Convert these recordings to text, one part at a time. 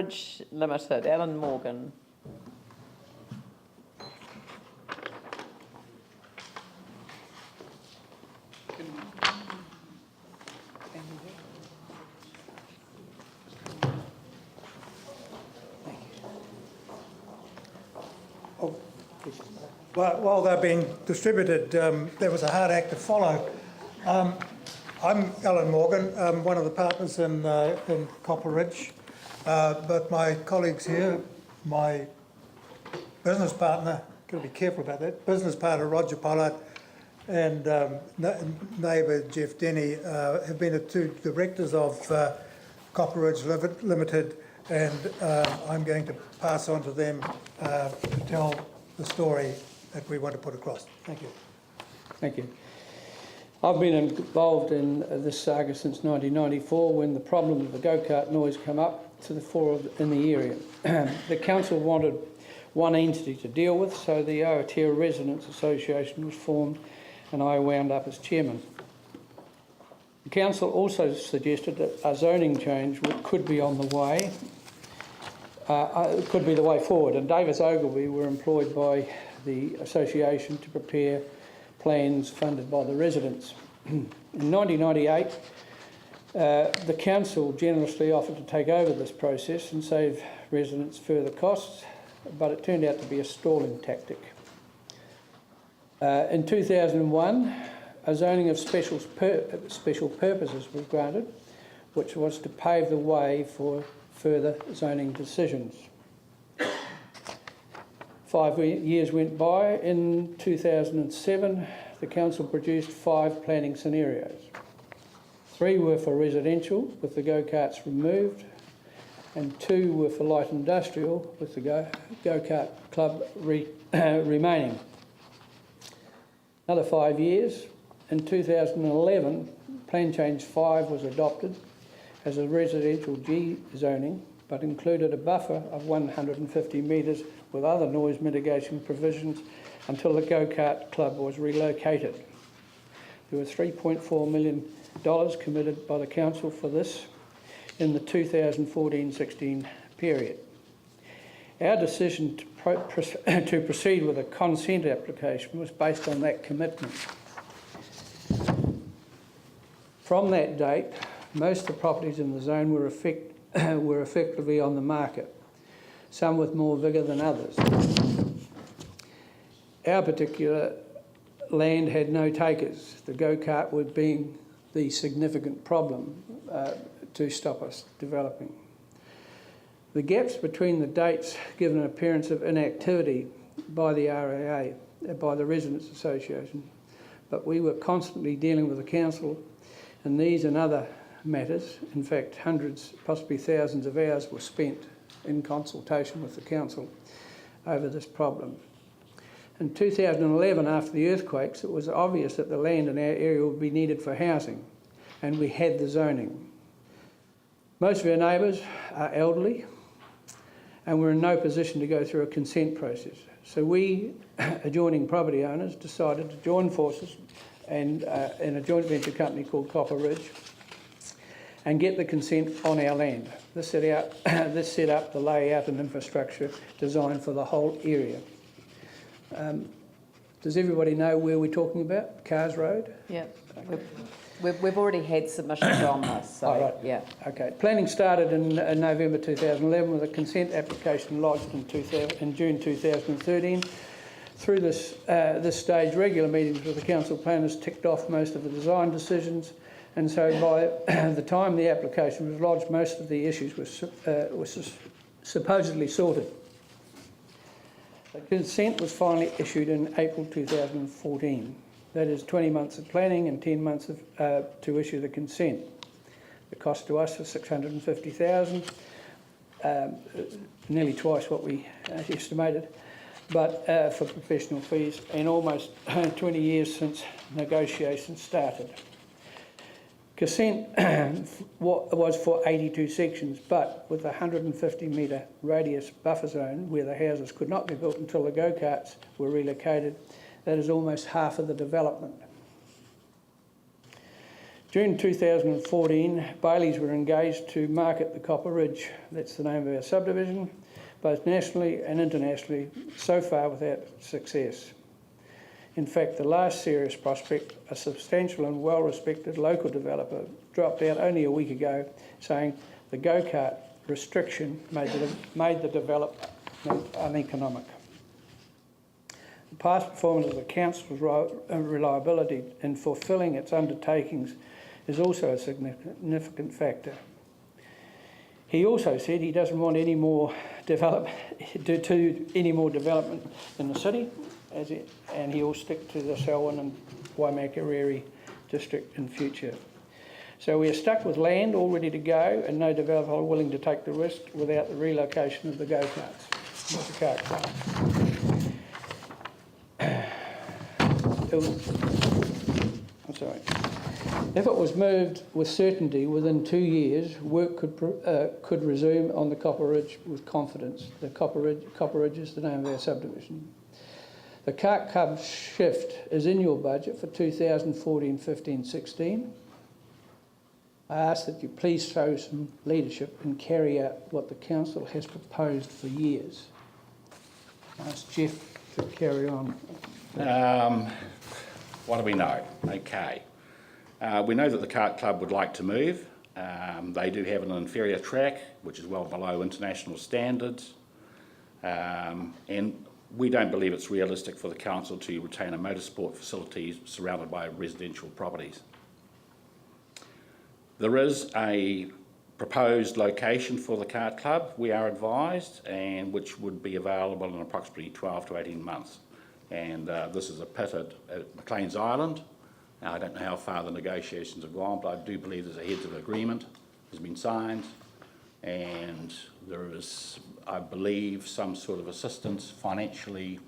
Ridge Limited, Alan Morgan. While they're being distributed, there was a hard act to follow. I'm Alan Morgan, I'm one of the partners in Copper Ridge, but my colleagues here, my business partner, got to be careful about that, business partner Roger Pollard and neighbour Jeff Denny have been the two directors of Copper Ridge Limited, and I'm going to pass on to them to tell the story that we want to put across. Thank you. Thank you. I've been involved in this saga since 1994 when the problem of the go-kart noise came up to the fore in the area. The council wanted one entity to deal with, so the Aotea Residents Association was formed and I wound up as chairman. The council also suggested that a zoning change could be on the way, could be the way forward, and Davis Ogilvy were employed by the association to prepare plans funded by the residents. In 1998, the council generously offered to take over this process and save residents further costs, but it turned out to be a stalling tactic. In 2001, a zoning of special purposes was granted, which was to pave the way for further zoning decisions. 5 years went by. In 2007, the council produced 5 planning scenarios. 3 were for residential, with the go-karts removed, and 2 were for light industrial, with the go-kart club remaining. Another 5 years. In 2011, Plan Change 5 was adopted as a residential G zoning, but included a buffer of 150 metres with other noise mitigation provisions until the go-kart club was relocated. There was $3.4 million committed by the council for this in the 2014-16 period. Our decision to proceed with a consent application was based on that commitment. From that date, most of the properties in the zone were effectively on the market, some with more vigour than others. Our particular land had no takers, the go-kart would being the significant problem to stop us developing. The gaps between the dates give an appearance of inactivity by the RAA, by the Residents Association, but we were constantly dealing with the council and these and other matters. In fact, hundreds, possibly thousands of hours were spent in consultation with the council over this problem. In 2011, after the earthquakes, it was obvious that the land in our area would be needed for housing, and we had the zoning. Most of our neighbours are elderly, and we're in no position to go through a consent process. So we, adjoining property owners, decided to join forces and in a joint venture company called Copper Ridge and get the consent on our land. This set up the layout and infrastructure design for the whole area. Does everybody know where we're talking about? Cars Road? Yeah, we've already had submissions on this. So, right. Yeah. Okay. Planning started in November 2011 with a consent application lodged in June 2013. Through this stage, regular meetings with the council planners ticked off most of the design decisions, and so by the time the application was lodged, most of the issues were supposedly sorted. The consent was finally issued in April 2014. That is 20 months of planning and 10 months to issue the consent. The cost to us was $650,000, nearly twice what we estimated, but for professional fees, and almost 20 years since negotiations started. Consent was for 82 sections, but with a 150 metre radius buffer zone where the houses could not be built until the go-karts were relocated, that is almost half of the development. June 2014, Baileys were engaged to market the Copper Ridge, that's the name of our subdivision, both nationally and internationally, so far without success. In fact, the last serious prospect, a substantial and well-respected local developer, dropped out only a week ago, saying the go-kart restriction made the development uneconomic. The past performance of the council's reliability in fulfilling its undertakings is also a significant factor. He also said he doesn't want any more development in the city, and he'll stick to the Selwyn and Waimakariri district in future. So we are stuck with land all ready to go and no developer willing to take the risk without the relocation of the go-karts, not the kart club. I'm sorry. If it was moved with certainty within 2 years, work could resume on the Copper Ridge with confidence. The Copper Ridge is the name of our subdivision. The kart club shift is in your budget for 2014-15-16. I ask that you please show some leadership and carry out what the council has proposed for years. I ask Jeff to carry on. What do we know? Okay. We know that the kart club would like to move. They do have an inferior track, which is well below international standards. And we don't believe it's realistic for the council to retain a motorsport facility surrounded by residential properties. There is a proposed location for the kart club, we are advised, and which would be available in approximately 12 to 18 months. And this is a pit at McLean's Island. Now, I don't know how far the negotiations have gone, but I do believe there's a heads of agreement has been signed, and there is, I believe, some sort of assistance financially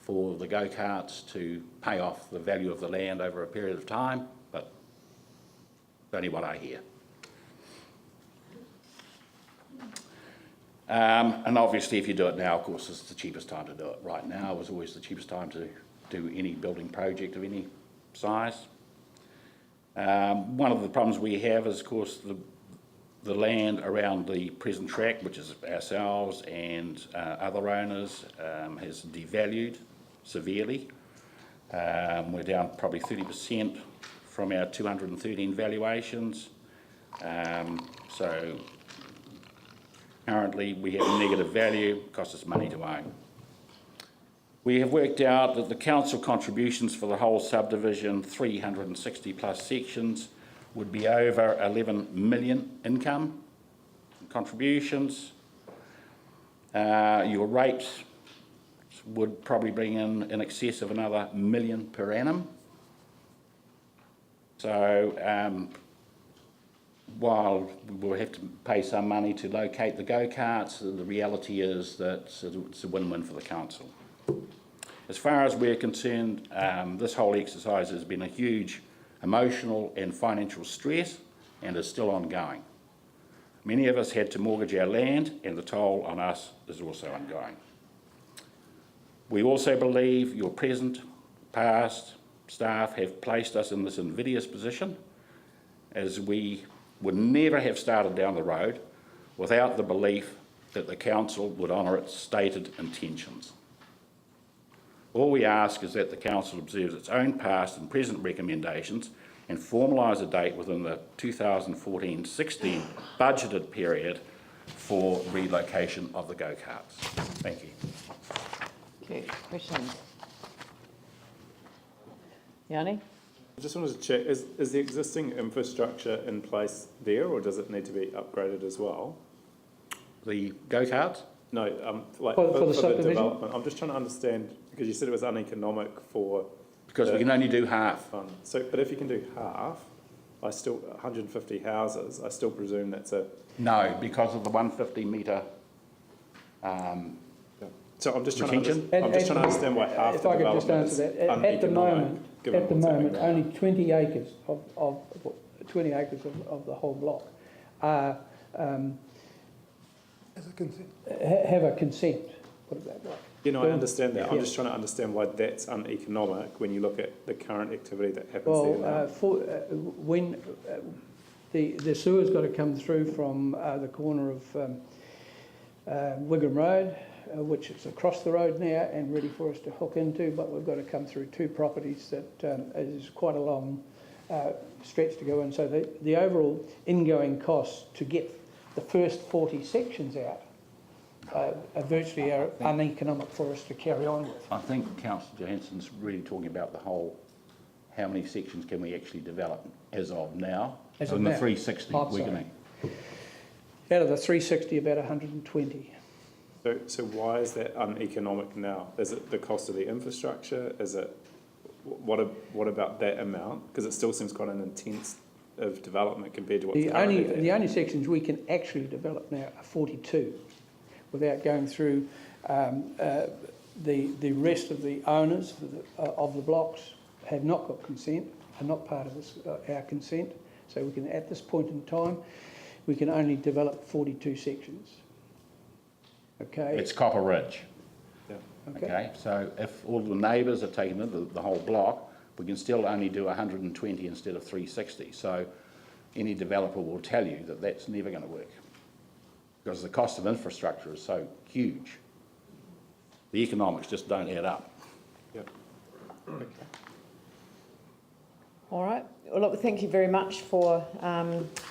for the go-karts to pay off the value of the land over a period of time, but only what I hear. And obviously, if you do it now, of course, it's the cheapest time to do it. Right now is always the cheapest time to do any building project of any size. One of the problems we have is, of course, the land around the present track, which is ourselves and other owners, has devalued severely. We're down probably 30% from our 213 valuations. So currently we have a negative value, costs us money to own. We have worked out that the council contributions for the whole subdivision, 360 plus sections, would be over 11 million income contributions. Your rates would probably bring in excess of another $1 million per annum. So while we'll have to pay some money to locate the go-karts, the reality is that it's a win-win for the council. As far as we're concerned, this whole exercise has been a huge emotional and financial stress and is still ongoing. Many of us had to mortgage our land, and the toll on us is also ongoing. We also believe your present, past staff have placed us in this invidious position, as we would never have started down the road without the belief that the council would honour its stated intentions. All we ask is that the council observes its own past and present recommendations and formalise a date within the 2014-16 budgeted period for relocation of the go-karts. Thank you. Okay, questions? Yanni? I just wanted to check, is the existing infrastructure in place there, or does it need to be upgraded as well? The go-karts? No, like For the the subdivision? development. I'm just trying to understand, because you said it was uneconomic for... Because we can only do half. Fund. So, but if you can do half, 150 houses, I still presume that's a... No, because of the 150 metre So I'm just trying retention. to understand why half if the I could just development answer is that. At the moment, given only 20 acres of 20 acres of the whole block are As a consent. have a consent, put it that way. You know, I understand that. I'm Yeah. just trying to understand why that's uneconomic when you look at the current activity that happens there now. When the sewer's got to come through from the corner of Wigham Road, which is across the road now and ready for us to hook into, but we've got to come through two properties that is quite a long stretch to go in. So the overall ingoing costs to get the first 40 sections out are virtually uneconomic for us to carry on with. I think Councillor Johansson's really talking about the whole, how many sections can we actually develop as of now? As So of in the now. 360, Oh, we're sorry. going Out of the 360, about 120. So why is that uneconomic now? Is it the cost of the infrastructure? Is it, what about that amount? Because it still seems quite an intense of development compared to what's currently there. The only sections we can actually develop now are 42, without going through the rest of the owners of the blocks have not got consent, are not part of this, our consent. So we can, at this point in time, we can only develop 42 sections. Okay. It's Copper Ridge. Yeah. Okay, so if all the neighbours are taking in the whole block, we can still only do 120 instead of 360. So any developer will tell you that that's never going to work because the cost of infrastructure is so huge. The economics just don't add up. Yeah. Okay. All right. Well, look, thank you very much for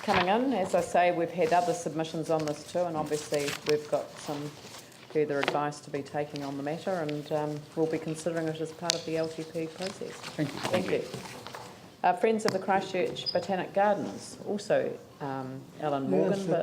coming in. As I say, we've had other submissions on this too, and obviously we've got some further advice to be taking on the matter, and we'll be considering it as part of the LTP process. Thank you. Thank you. Friends of the Christchurch Botanic Gardens, also Alan Morgan, Yes, but